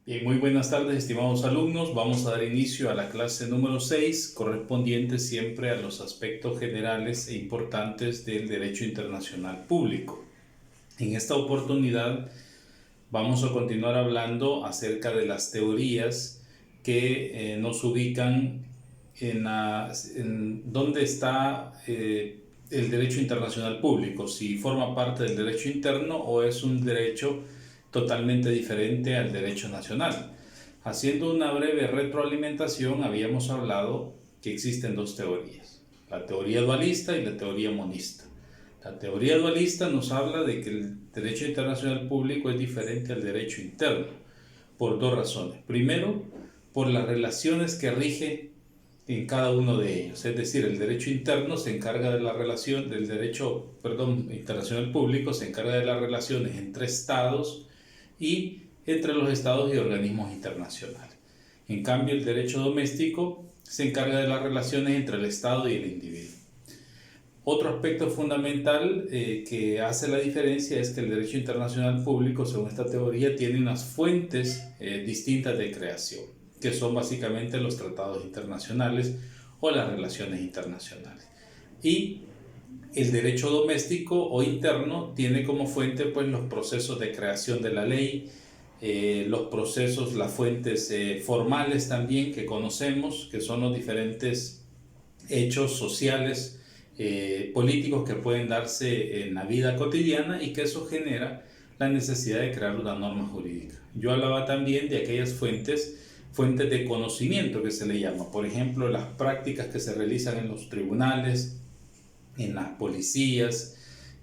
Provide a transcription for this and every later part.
Bien, muy buenas tardes, estimados alumnos. Vamos a dar inicio a la clase número 6, correspondiente siempre a los aspectos generales e importantes del derecho internacional público. En esta oportunidad vamos a continuar hablando acerca de las teorías que nos ubican en dónde está el derecho internacional público, si forma parte del derecho interno o es un derecho totalmente diferente al derecho nacional. Haciendo una breve retroalimentación, habíamos hablado que existen dos teorías, la teoría dualista y la teoría monista. La teoría dualista nos habla de que el derecho internacional público es diferente al derecho interno, por dos razones. Primero, por las relaciones que rigen en cada uno de ellos. Es decir, el derecho interno se encarga de la relación del derecho, internacional público se encarga de las relaciones entre estados y entre los estados y organismos internacionales. En cambio, el derecho doméstico se encarga de las relaciones entre el estado y el individuo. Otro aspecto fundamental que hace la diferencia es que el derecho internacional público, según esta teoría, tiene unas fuentes distintas de creación, que son básicamente los tratados internacionales o las relaciones internacionales. Y el derecho doméstico o interno tiene como fuente los procesos de creación de la ley, los procesos, las fuentes formales también que conocemos, que son los diferentes hechos sociales, políticos que pueden darse en la vida cotidiana y que eso genera la necesidad de crear una norma jurídica. Yo hablaba también de aquellas fuentes de conocimiento que se le llama, por ejemplo, las prácticas que se realizan en los tribunales, en las policías,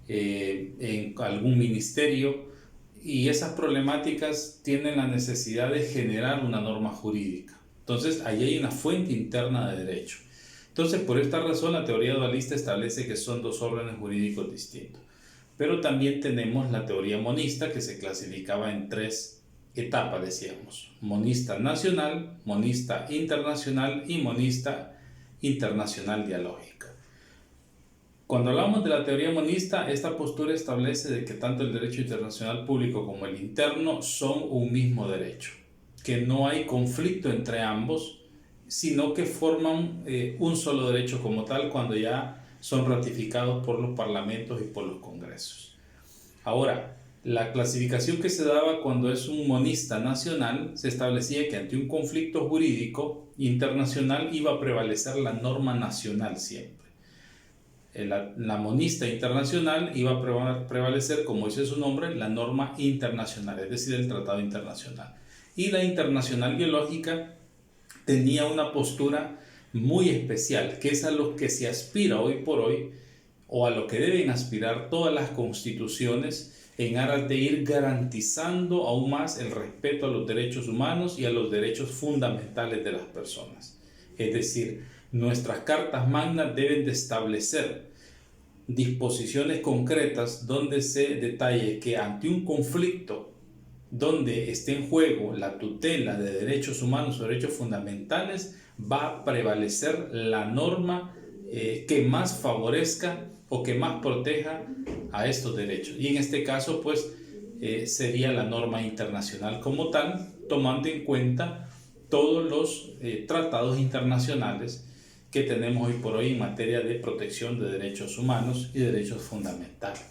en algún ministerio, y esas problemáticas tienen la necesidad de generar una norma jurídica. Entonces, ahí hay una fuente interna de derecho. Entonces, por esta razón, la teoría dualista establece que son dos órdenes jurídicos distintos. Pero también tenemos la teoría monista, que se clasificaba en tres etapas, decíamos: monista nacional, monista internacional y monista internacional dialógica. Cuando hablamos de la teoría monista, esta postura establece de que tanto el derecho internacional público como el interno son un mismo derecho, que no hay conflicto entre ambos, sino que forman un solo derecho como tal cuando ya son ratificados por los parlamentos y por los congresos. Ahora, la clasificación que se daba cuando es un monista nacional, se establecía que ante un conflicto jurídico internacional iba a prevalecer la norma nacional siempre. La monista internacional iba a prevalecer, como dice su nombre, la norma internacional, es decir, el tratado internacional. Y la internacional biológica tenía una postura muy especial, que es a lo que se aspira hoy por hoy, o a lo que deben aspirar todas las constituciones, en aras de ir garantizando aún más el respeto a los derechos humanos y a los derechos fundamentales de las personas. Es decir, nuestras cartas magnas deben de establecer disposiciones concretas donde se detalle que ante un conflicto donde esté en juego la tutela de derechos humanos o derechos fundamentales, va a prevalecer la norma que más favorezca o que más proteja a estos derechos. Y en este caso, sería la norma internacional como tal, tomando en cuenta todos los tratados internacionales que tenemos hoy por hoy en materia de protección de derechos humanos y derechos fundamentales.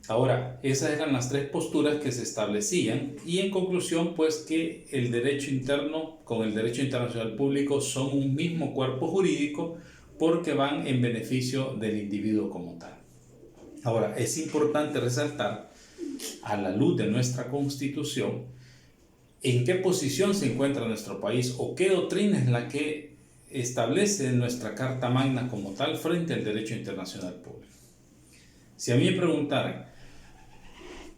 Ahora, esas eran las tres posturas que se establecían y en conclusión, que el derecho interno con el derecho internacional público son un mismo cuerpo jurídico porque van en beneficio del individuo como tal. Ahora, es importante resaltar, a la luz de nuestra Constitución, en qué posición se encuentra nuestro país o qué doctrina es la que establece nuestra Carta Magna como tal frente al derecho internacional público. Si a mí me preguntaran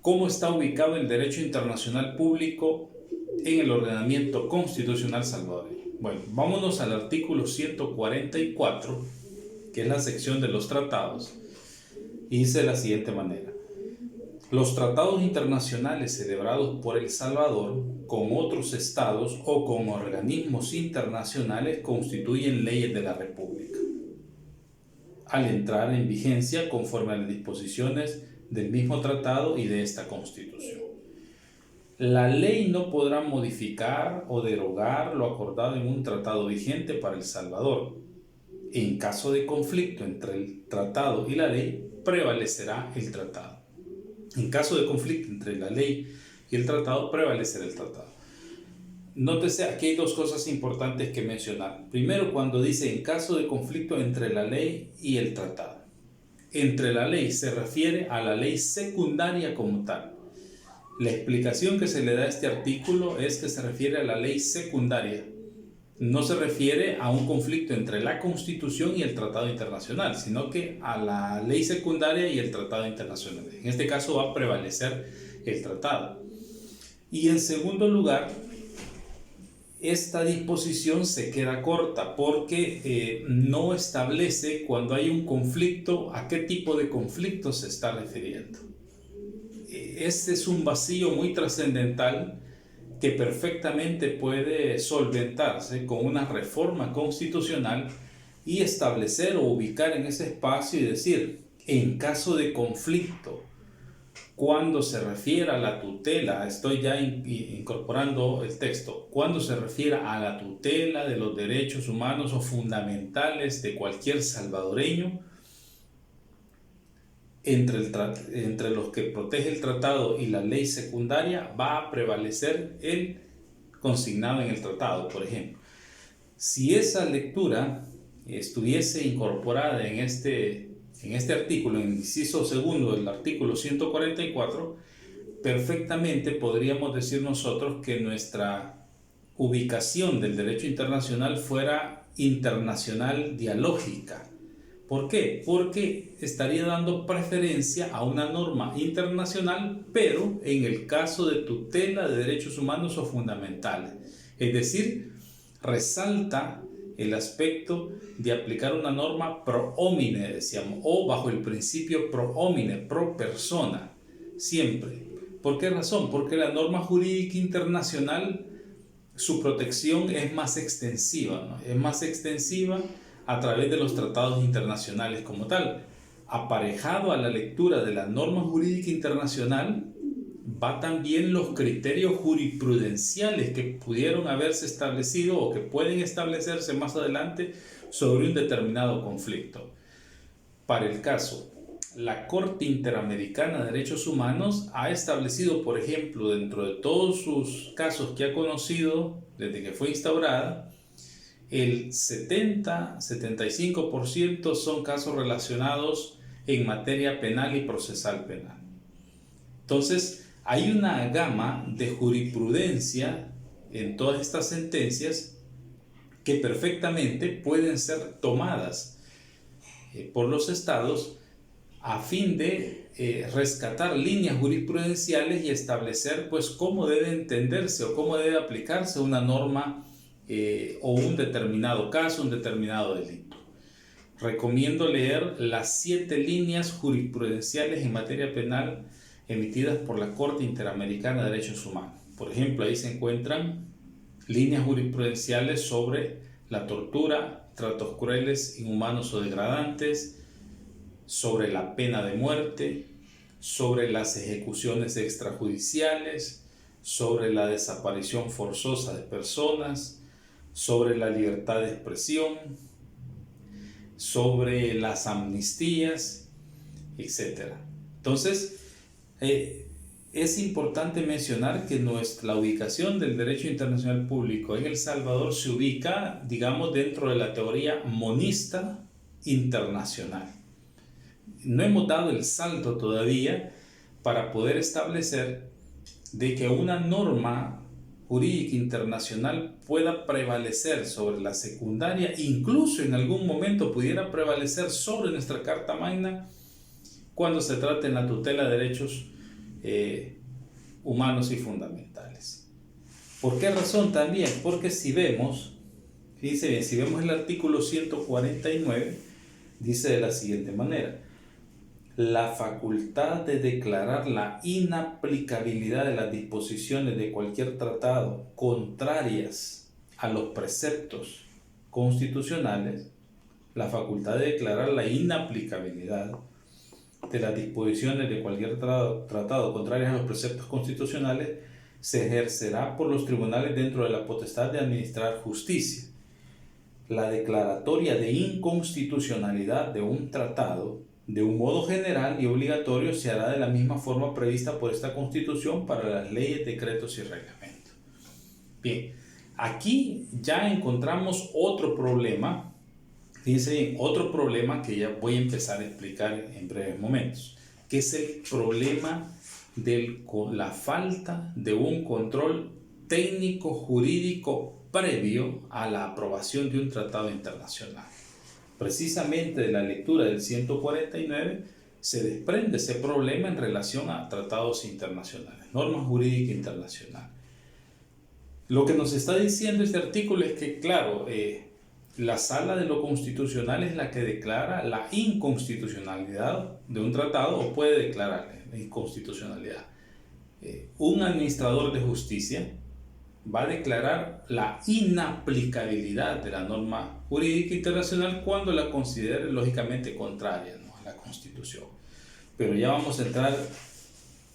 cómo está ubicado el derecho internacional público en el ordenamiento constitucional salvadoreño, bueno, vámonos al artículo 144, que es la sección de los tratados, y dice de la siguiente manera: los tratados internacionales celebrados por El Salvador con otros estados o con organismos internacionales constituyen leyes de la República, al entrar en vigencia conforme a las disposiciones del mismo tratado y de esta Constitución. La ley no podrá modificar o derogar lo acordado en un tratado vigente para El Salvador. En caso de conflicto entre el tratado y la ley, prevalecerá el tratado. En caso de conflicto entre la ley y el tratado, prevalecerá el tratado. Nótese, aquí hay dos cosas importantes que mencionar. Primero, cuando dice en caso de conflicto entre la ley y el tratado. Entre la ley se refiere a la ley secundaria como tal. La explicación que se le da a este artículo es que se refiere a la ley secundaria. No se refiere a un conflicto entre la Constitución y el Tratado Internacional, sino que a la ley secundaria y el Tratado Internacional. En este caso va a prevalecer el tratado. Y en segundo lugar, esta disposición se queda corta porque no establece cuando hay un conflicto a qué tipo de conflicto se está refiriendo. Este es un vacío muy trascendental que perfectamente puede solventarse con una reforma constitucional y establecer o ubicar en ese espacio y decir, en caso de conflicto, cuando se refiere a la tutela, estoy ya incorporando el texto, cuando se refiere a la tutela de los derechos humanos o fundamentales de cualquier salvadoreño, entre los que protege el tratado y la ley secundaria va a prevalecer el consignado en el tratado, por ejemplo. Si esa lectura estuviese incorporada en este artículo, en el inciso segundo del artículo 144, perfectamente podríamos decir nosotros que nuestra ubicación del derecho internacional fuera internacional dialógica. ¿Por qué? Porque estaría dando preferencia a una norma internacional, pero en el caso de tutela de derechos humanos o fundamentales. Es decir, resalta el aspecto de aplicar una norma pro homine, decíamos, o bajo el principio pro homine, pro persona, siempre. ¿Por qué razón? Porque la norma jurídica internacional, su protección es más extensiva, ¿no? Es más extensiva a través de los tratados internacionales como tal. Aparejado a la lectura de la norma jurídica internacional, va también los criterios jurisprudenciales que pudieron haberse establecido o que pueden establecerse más adelante sobre un determinado conflicto. Para el caso, la Corte Interamericana de Derechos Humanos ha establecido, por ejemplo, dentro de todos sus casos que ha conocido desde que fue instaurada, el 70-75% son casos relacionados en materia penal y procesal penal. Entonces, hay una gama de jurisprudencia en todas estas sentencias que perfectamente pueden ser tomadas por los estados a fin de rescatar líneas jurisprudenciales y establecer pues cómo debe entenderse o cómo debe aplicarse una norma o un determinado caso, un determinado delito. Recomiendo leer las 7 líneas jurisprudenciales en materia penal emitidas por la Corte Interamericana de Derechos Humanos. Por ejemplo, ahí se encuentran líneas jurisprudenciales sobre la tortura, tratos crueles, inhumanos o degradantes, sobre la pena de muerte, sobre las ejecuciones extrajudiciales, sobre la desaparición forzosa de personas, sobre la libertad de expresión, sobre las amnistías, etc. Entonces, es importante mencionar que la ubicación del derecho internacional público en El Salvador se ubica, digamos, dentro de la teoría monista internacional. No hemos dado el salto todavía para poder establecer de que una norma jurídica internacional pueda prevalecer sobre la secundaria, incluso en algún momento pudiera prevalecer sobre nuestra Carta Magna cuando se trate en la tutela de derechos humanos y fundamentales. ¿Por qué razón también? Porque si vemos, fíjense bien, si vemos el artículo 149, dice de la siguiente manera: la facultad de declarar la inaplicabilidad de las disposiciones de cualquier tratado contrarias a los preceptos constitucionales, la facultad de declarar la inaplicabilidad de las disposiciones de cualquier tratado contrarias a los preceptos constitucionales, se ejercerá por los tribunales dentro de la potestad de administrar justicia. La declaratoria de inconstitucionalidad de un tratado, de un modo general y obligatorio, se hará de la misma forma prevista por esta Constitución para las leyes, decretos y reglamentos. Bien, aquí ya encontramos otro problema. Fíjense, otro problema que ya voy a empezar a explicar en breves momentos, que es el problema de la falta de un control técnico jurídico previo a la aprobación de un tratado internacional. Precisamente de la lectura del 149 se desprende ese problema en relación a tratados internacionales, normas jurídicas internacionales. Lo que nos está diciendo este artículo es que, claro, la Sala de lo Constitucional es la que declara la inconstitucionalidad de un tratado o puede declarar la inconstitucionalidad. Un administrador de justicia va a declarar la inaplicabilidad de la norma jurídica internacional cuando la considere lógicamente contraria, ¿no?, a la Constitución. Pero ya vamos a entrar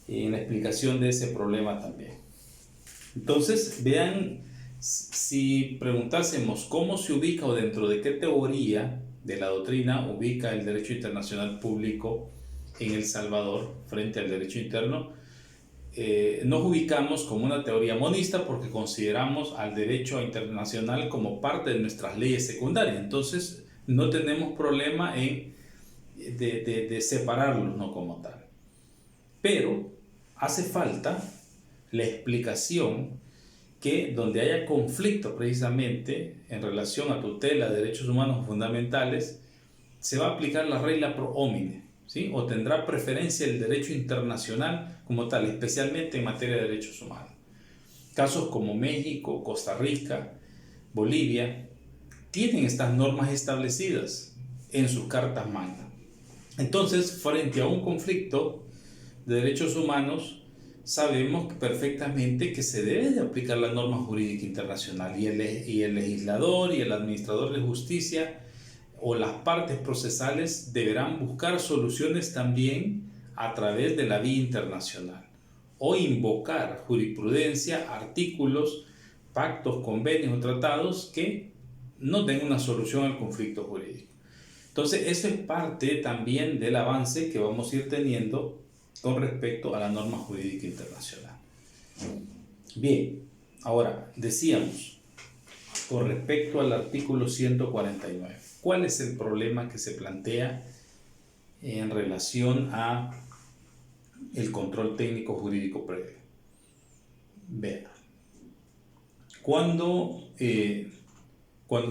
en la explicación de ese problema también. Entonces, vean, si preguntásemos cómo se ubica o dentro de qué teoría de la doctrina ubica el derecho internacional público en El Salvador frente al derecho interno, nos ubicamos como una teoría monista porque consideramos al derecho internacional como parte de nuestras leyes secundarias. Entonces, no tenemos problema de separarlos, no como tal. Pero hace falta la explicación que donde haya conflicto precisamente en relación a tutela de derechos humanos fundamentales, se va a aplicar la regla pro homine, ¿sí? O tendrá preferencia el derecho internacional como tal, especialmente en materia de derechos humanos. Casos como México, Costa Rica, Bolivia, tienen estas normas establecidas en sus cartas magna. Entonces, frente a un conflicto de derechos humanos, sabemos perfectamente que se debe de aplicar la norma jurídica internacional y el legislador y el administrador de justicia o las partes procesales deberán buscar soluciones también a través de la vía internacional o invocar jurisprudencia, artículos, pactos, convenios o tratados que no den una solución al conflicto jurídico. Entonces, eso es parte también del avance que vamos a ir teniendo con respecto a la norma jurídica internacional. Bien, ahora decíamos, con respecto al artículo 149, ¿cuál es el problema que se plantea en relación a el control técnico jurídico previo? Vean, cuando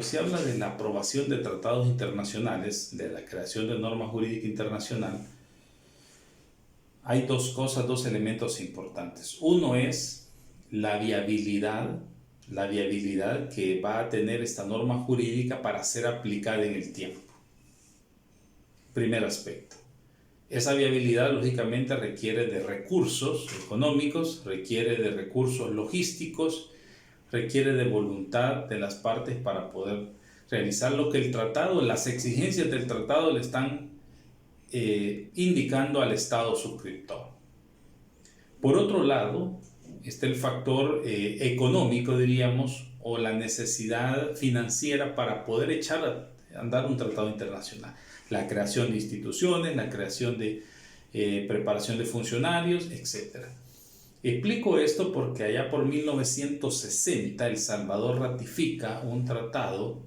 se habla de la aprobación de tratados internacionales, de la creación de norma jurídica internacional, hay dos elementos importantes. Uno es la viabilidad que va a tener esta norma jurídica para ser aplicada en el tiempo. Primer aspecto. Esa viabilidad lógicamente requiere de recursos económicos, requiere de recursos logísticos, requiere de voluntad de las partes para poder realizar lo que el tratado, las exigencias del tratado le están indicando al Estado suscriptor. Por otro lado, está el factor económico, diríamos, o la necesidad financiera para poder echar a andar un tratado internacional. La creación de instituciones, la creación de preparación de funcionarios, etc. Explico esto porque allá por 1960 El Salvador ratifica un tratado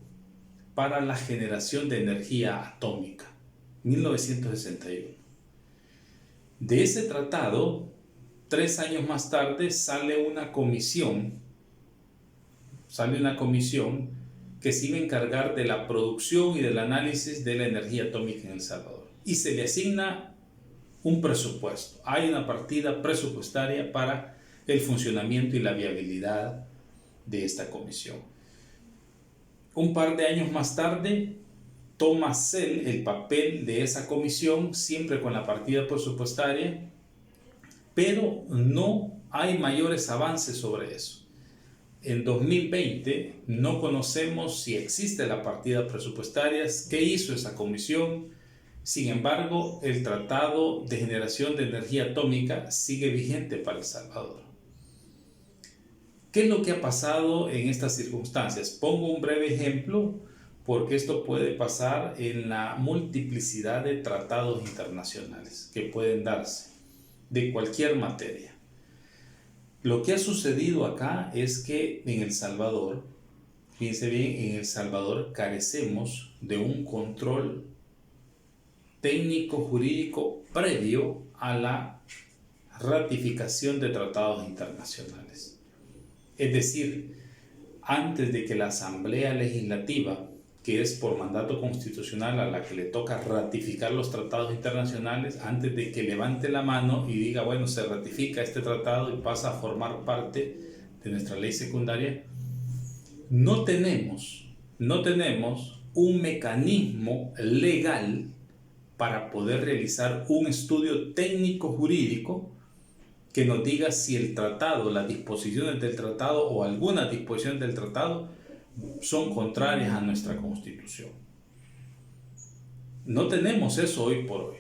para la generación de energía atómica. 1961. De ese tratado, 3 años más tarde, sale una comisión que se iba a encargar de la producción y del análisis de la energía atómica en El Salvador. Y se le asigna un presupuesto. Hay una partida presupuestaria para el funcionamiento y la viabilidad de esta comisión. Un par de años más tarde, toma CEL el papel de esa comisión, siempre con la partida presupuestaria, pero no hay mayores avances sobre eso. En 2020 no conocemos si existe la partida presupuestaria, qué hizo esa comisión. Sin embargo, el Tratado de Generación de Energía Atómica sigue vigente para El Salvador. ¿Qué es lo que ha pasado en estas circunstancias? Pongo un breve ejemplo porque esto puede pasar en la multiplicidad de tratados internacionales que pueden darse de cualquier materia. Lo que ha sucedido acá es que en El Salvador, fíjense bien, en El Salvador carecemos de un control técnico jurídico previo a la ratificación de tratados internacionales. Es decir, antes de que la Asamblea Legislativa, que es por mandato constitucional a la que le toca ratificar los tratados internacionales, antes de que levante la mano y diga, bueno, se ratifica este tratado y pasa a formar parte de nuestra ley secundaria, no tenemos un mecanismo legal para poder realizar un estudio técnico jurídico que nos diga si el tratado, las disposiciones del tratado o algunas disposiciones del tratado son contrarias a nuestra Constitución. No tenemos eso hoy por hoy.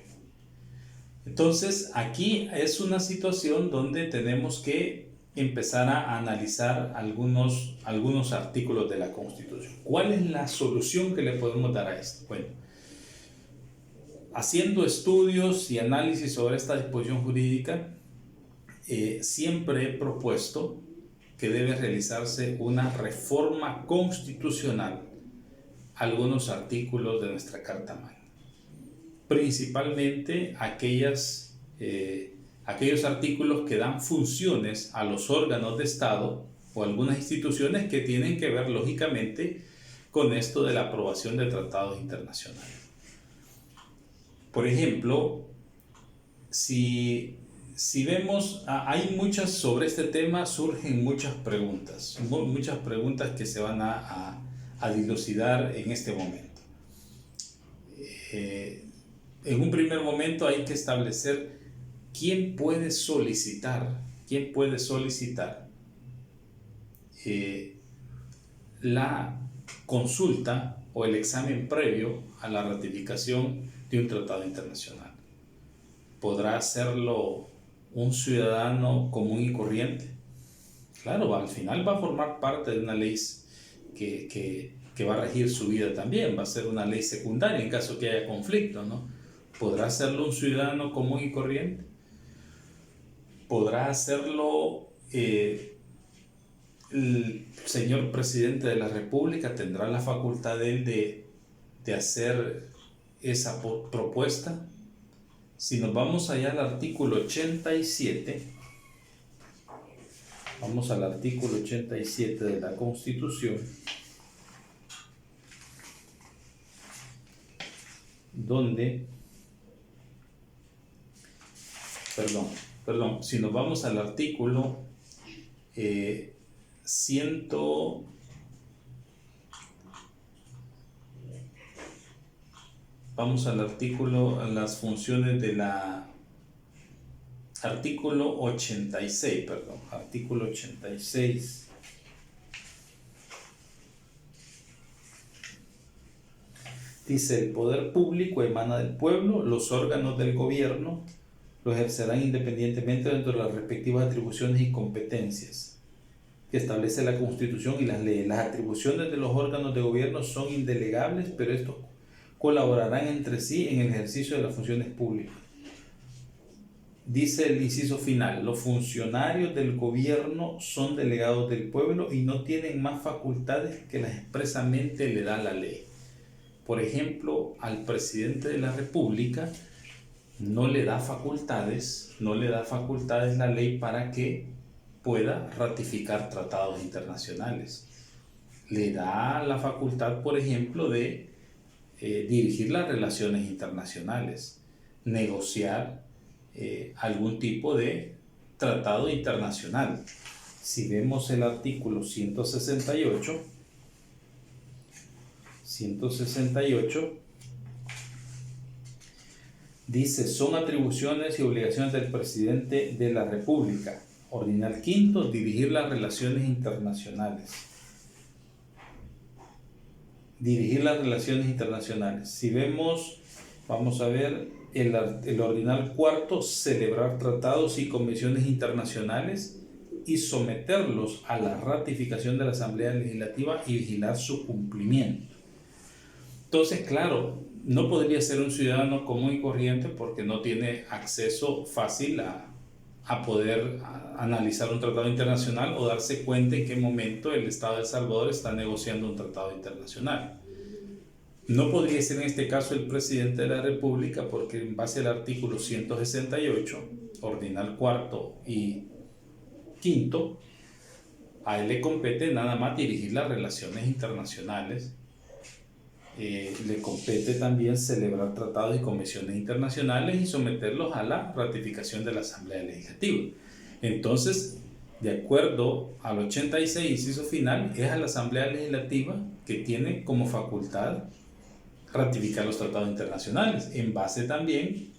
Entonces, aquí es una situación donde tenemos que empezar a analizar algunos artículos de la Constitución. ¿Cuál es la solución que le podemos dar a esto? Bueno, haciendo estudios y análisis sobre esta disposición jurídica, siempre he propuesto que debe realizarse una reforma constitucional a algunos artículos de nuestra Carta Magna, principalmente aquellos artículos que dan funciones a los órganos de Estado o algunas instituciones que tienen que ver lógicamente con esto de la aprobación de tratados internacionales. Por ejemplo, si vemos, hay muchas sobre este tema, surgen muchas preguntas que se van a dilucidar en este momento. En un primer momento hay que establecer quién puede solicitar la consulta o el examen previo a la ratificación de un tratado internacional. ¿Podrá hacerlo un ciudadano común y corriente? Claro, al final va a formar parte de una ley que va a regir su vida también, va a ser una ley secundaria en caso que haya conflicto, ¿no? ¿Podrá hacerlo un ciudadano común y corriente? ¿Podrá hacerlo el señor presidente de la República? ¿Tendrá la facultad de él de hacer esa propuesta? Si nos vamos allá al artículo 87, vamos al artículo 87 de la Constitución, donde, si nos vamos al artículo vamos al artículo, a las funciones de la artículo 86, artículo 86. Dice: el poder público emana del pueblo, los órganos del gobierno lo ejercerán independientemente dentro de las respectivas atribuciones y competencias que establece la Constitución y las leyes. Las atribuciones de los órganos de gobierno son indelegables, pero estos colaborarán entre sí en el ejercicio de las funciones públicas. Dice el inciso final: los funcionarios del gobierno son delegados del pueblo y no tienen más facultades que las expresamente le da la ley. Por ejemplo, al presidente de la República no le da facultades la ley para que pueda ratificar tratados internacionales. Le da la facultad, por ejemplo, de dirigir las relaciones internacionales, negociar algún tipo de tratado internacional. Si vemos el artículo 168, dice: son atribuciones y obligaciones del presidente de la República. Ordinal quinto: dirigir las relaciones internacionales. Si vemos, vamos a ver el ordinal cuarto: celebrar tratados y convenciones internacionales y someterlos a la ratificación de la Asamblea Legislativa y vigilar su cumplimiento. Entonces, claro, no podría ser un ciudadano común y corriente porque no tiene acceso fácil a poder analizar un tratado internacional o darse cuenta en qué momento el Estado de El Salvador está negociando un tratado internacional. No podría ser en este caso el presidente de la República porque en base al artículo 168, ordinal cuarto y quinto, a él le compete nada más dirigir las relaciones internacionales. Le compete también celebrar tratados y convenciones internacionales y someterlos a la ratificación de la Asamblea Legislativa. Entonces, de acuerdo al 86, inciso final, es a la Asamblea Legislativa que tiene como facultad ratificar los tratados internacionales, en base también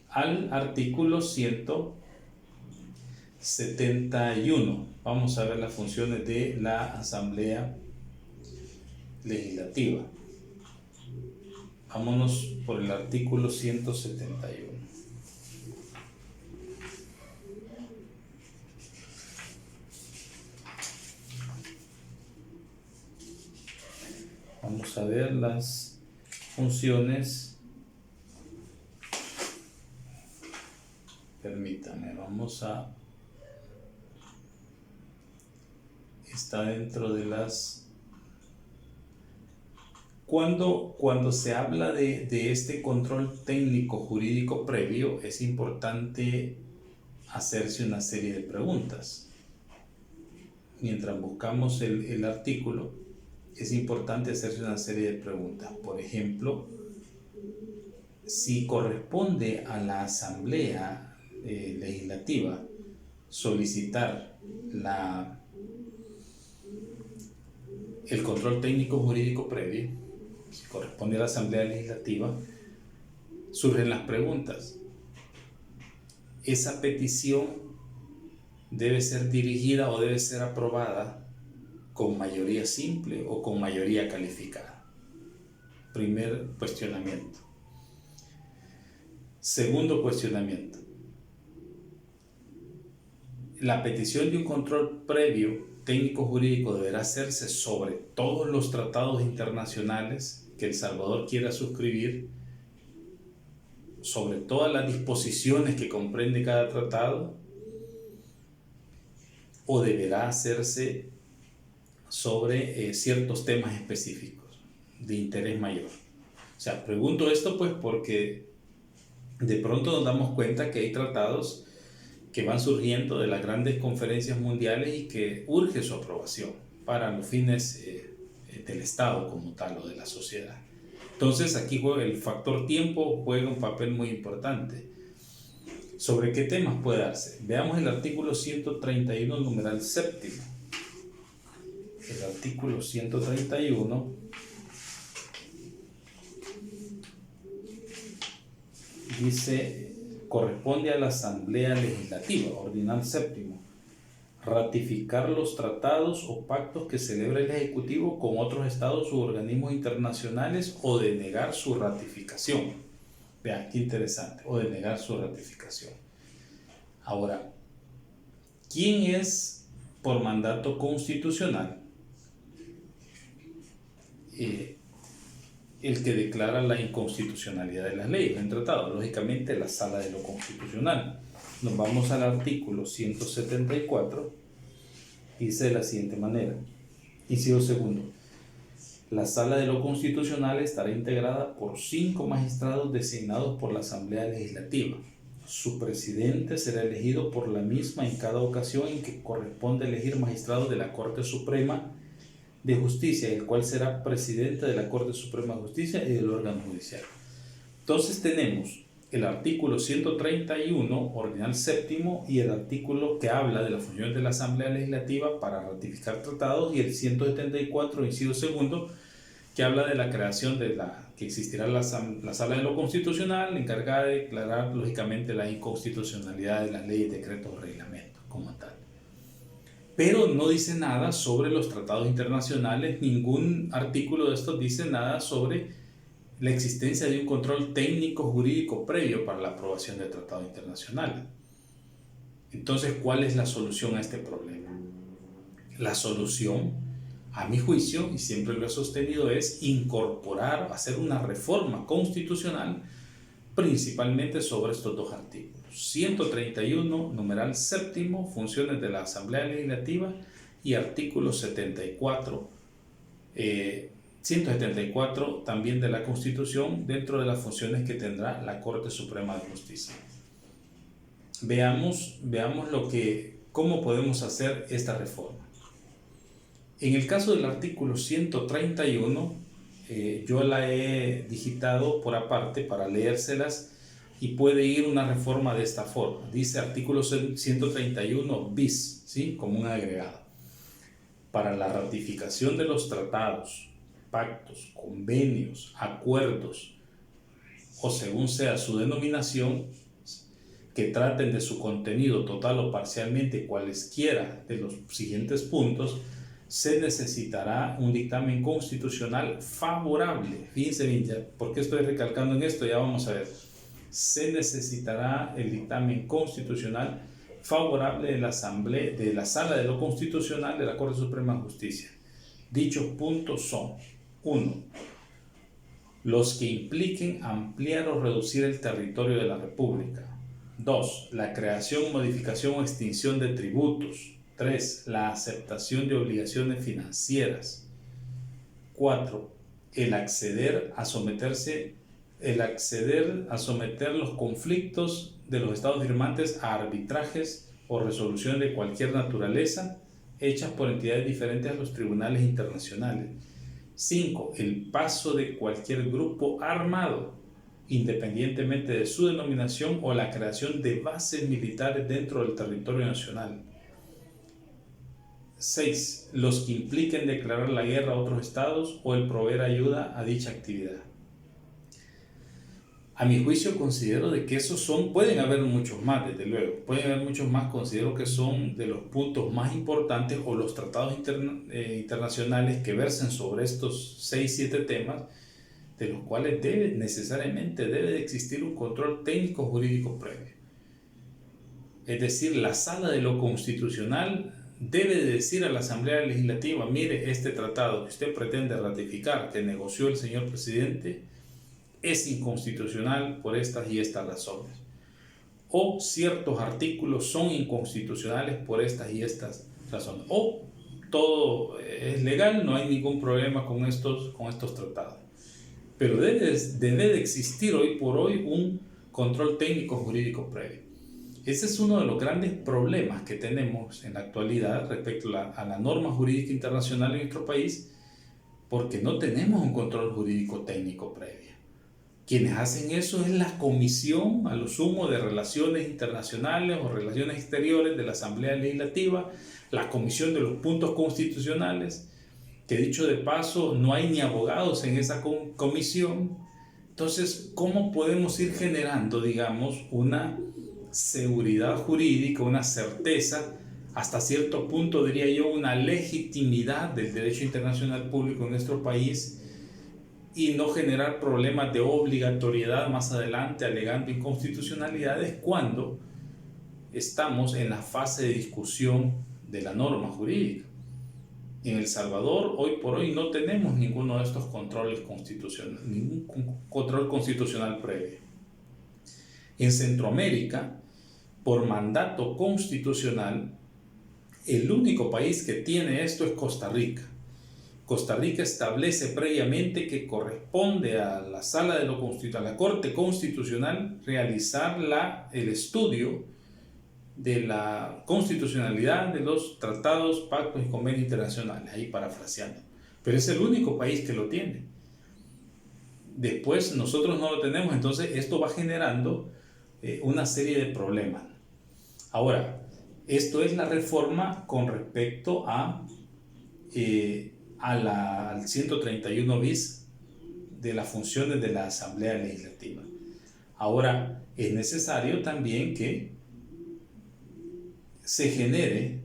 al artículo 171. Vamos a ver las funciones de la Asamblea Legislativa. Vámonos por el artículo 171. Vamos a ver las funciones. Permítanme, está dentro de las... Cuando se habla de este control técnico jurídico previo, es importante hacerse una serie de preguntas. Mientras buscamos el artículo, es importante hacerse una serie de preguntas. Por ejemplo, si corresponde a la Asamblea Legislativa solicitar el control técnico jurídico previo, si corresponde a la Asamblea Legislativa, surgen las preguntas. ¿Esa petición debe ser dirigida o debe ser aprobada con mayoría simple o con mayoría calificada? Primer cuestionamiento. Segundo cuestionamiento. La petición de un control previo técnico jurídico deberá hacerse sobre todos los tratados internacionales que El Salvador quiera suscribir, sobre todas las disposiciones que comprende cada tratado, o deberá hacerse sobre ciertos temas específicos de interés mayor. O sea, pregunto esto pues porque de pronto nos damos cuenta que hay tratados que van surgiendo de las grandes conferencias mundiales y que urge su aprobación para los fines del Estado como tal o de la sociedad. Entonces aquí el factor tiempo juega un papel muy importante. ¿Sobre qué temas puede darse? Veamos el artículo 131, numeral séptimo. El artículo 131 dice: corresponde a la Asamblea Legislativa, ordinal séptimo, ratificar los tratados o pactos que celebre el Ejecutivo con otros estados u organismos internacionales o denegar su ratificación. Vean, qué interesante, o denegar su ratificación. Ahora, ¿quién es por mandato constitucional el que declara la inconstitucionalidad de las leyes en tratado? Lógicamente, la Sala de lo Constitucional. Nos vamos al artículo 174, dice de la siguiente manera: inciso segundo, la Sala de lo Constitucional estará integrada por 5 magistrados designados por la Asamblea Legislativa. Su presidente será elegido por la misma en cada ocasión en que corresponde elegir magistrados de la Corte Suprema de Justicia, el cual será presidente de la Corte Suprema de Justicia y del órgano judicial. Entonces tenemos el artículo 131, ordinal séptimo, y el artículo que habla de la función de la Asamblea Legislativa para ratificar tratados, y el 174, inciso segundo, que habla de la creación que existirá la Sala de lo Constitucional, encargada de declarar lógicamente la inconstitucionalidad de las leyes, decretos o reglamentos como tal. Pero no dice nada sobre los tratados internacionales, ningún artículo de estos dice nada sobre la existencia de un control técnico jurídico previo para la aprobación de tratados internacionales. Entonces, ¿cuál es la solución a este problema? La solución, a mi juicio, y siempre lo he sostenido, es incorporar, hacer una reforma constitucional principalmente sobre estos dos artículos. 131, numeral séptimo, funciones de la Asamblea Legislativa, y artículo 74, 174 también de la Constitución, dentro de las funciones que tendrá la Corte Suprema de Justicia. Veamos cómo podemos hacer esta reforma. En el caso del artículo 131, yo la he digitado por aparte para leérselas, y puede ir una reforma de esta forma. Dice artículo 131 bis, ¿sí? Como un agregado. Para la ratificación de los tratados, pactos, convenios, acuerdos, o según sea su denominación, que traten de su contenido total o parcialmente cualesquiera de los siguientes puntos, se necesitará un dictamen constitucional favorable. Fíjense bien, ¿por qué estoy recalcando en esto? Ya vamos a ver. Se necesitará el dictamen constitucional favorable de la Asamblea, de la Sala de lo Constitucional de la Corte Suprema de Justicia. Dichos puntos son: 1. Los que impliquen ampliar o reducir el territorio de la República. 2. La creación, modificación o extinción de tributos. 3. La aceptación de obligaciones financieras. 4. El acceder a someter los conflictos de los estados firmantes a arbitrajes o resolución de cualquier naturaleza hechas por entidades diferentes a los tribunales internacionales. 5. El paso de cualquier grupo armado, independientemente de su denominación, o la creación de bases militares dentro del territorio nacional. 6. Los que impliquen declarar la guerra a otros estados o el proveer ayuda a dicha actividad. A mi juicio considero de que esos pueden haber muchos más, desde luego, pueden haber muchos más. Considero que son de los puntos más importantes, o los tratados internacionales que versen sobre estos 6-7 temas, de los cuales necesariamente debe de existir un control técnico jurídico previo. Es decir, la Sala de lo Constitucional debe de decir a la Asamblea Legislativa: mire, este tratado que usted pretende ratificar, que negoció el señor presidente, es inconstitucional por estas y estas razones. O ciertos artículos son inconstitucionales por estas y estas razones. O todo es legal, no hay ningún problema con estos tratados. Pero debe de existir hoy por hoy un control técnico jurídico previo. Ese es uno de los grandes problemas que tenemos en la actualidad respecto a la norma jurídica internacional en nuestro país, porque no tenemos un control jurídico técnico previo. Quienes hacen eso es la Comisión, a lo sumo, de Relaciones Internacionales o Relaciones Exteriores de la Asamblea Legislativa, la Comisión de los Puntos Constitucionales, que dicho de paso, no hay ni abogados en esa comisión. Entonces, ¿cómo podemos ir generando, digamos, una seguridad jurídica, una certeza, hasta cierto punto, diría yo, una legitimidad del derecho internacional público en nuestro país, y no generar problemas de obligatoriedad más adelante alegando inconstitucionalidades cuando estamos en la fase de discusión de la norma jurídica? En El Salvador, hoy por hoy, no tenemos ninguno de estos controles constitucionales, ningún control constitucional previo. En Centroamérica, por mandato constitucional, el único país que tiene esto es Costa Rica. Costa Rica establece previamente que corresponde a la Sala de lo Constitucional, a la Corte Constitucional, realizar el estudio de la constitucionalidad de los tratados, pactos y convenios internacionales, ahí parafraseando. Pero es el único país que lo tiene. Después nosotros no lo tenemos, entonces esto va generando una serie de problemas. Ahora, esto es la reforma con respecto al 131 bis de las funciones de la Asamblea Legislativa. Ahora, es necesario también que se genere,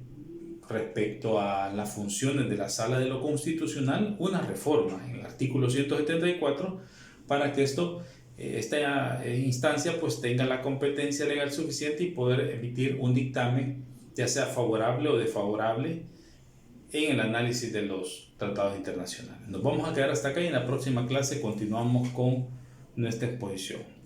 respecto a las funciones de la Sala de lo Constitucional, una reforma en el artículo 174 para que esto esta instancia pues tenga la competencia legal suficiente y poder emitir un dictamen, ya sea favorable o desfavorable, en el análisis de los tratados internacionales. Nos vamos a quedar hasta acá y en la próxima clase continuamos con nuestra exposición.